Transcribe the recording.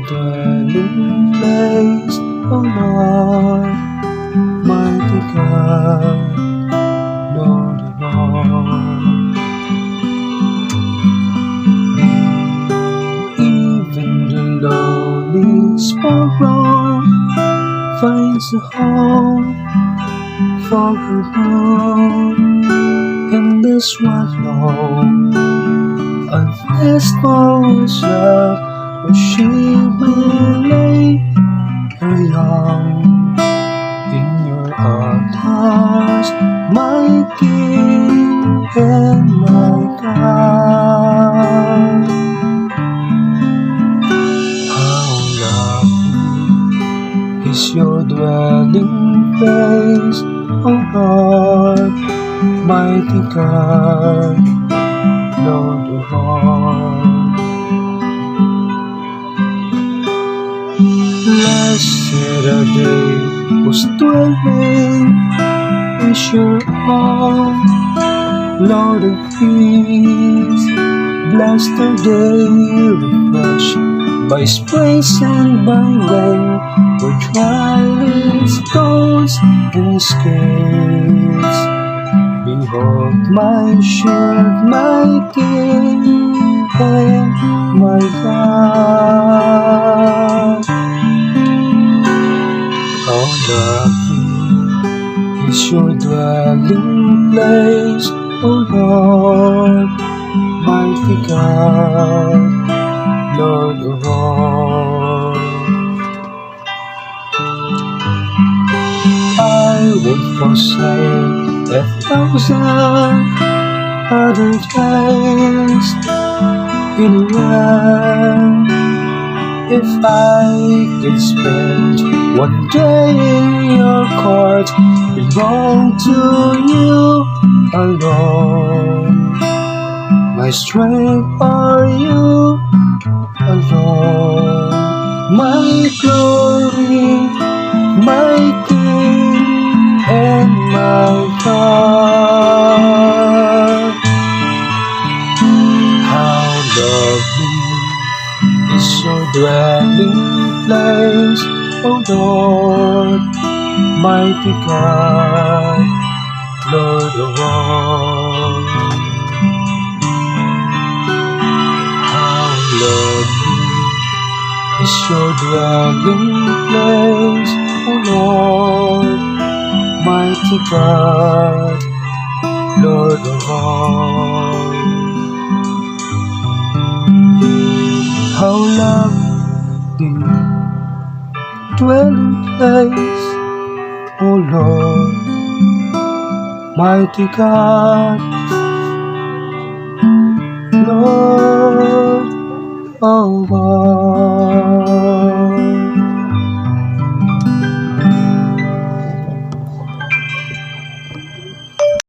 dwelling place, O Lord, mighty God, Lord of all. Even the lowly sparrow finds a home for her brood, and the swallow a nest for herself, where she will lay her young. In your arms, my King and my God. How lovely is your dwelling place, O Lord, mighty God, Lord of all. Blessed are they whose dwelling is your arm, Lord of peace. Blessed are they refreshed by springs and by rain, where trials, stones, and scales. Behold my shield, my King and my God. How lovely is your dwelling place, O Lord, mighty God, Lord of all. I would forsake 1,000 other days in a land, if I could spend one day in your court, belong to you alone. My strength are you alone, my glory, my King and my God. How lovely is your dwelling place, O Lord, mighty God, Lord of all. How lovely is your dwelling place, O Lord, mighty God, Lord of all. How lovely dwelling place, O Lord, mighty God, Lord of all.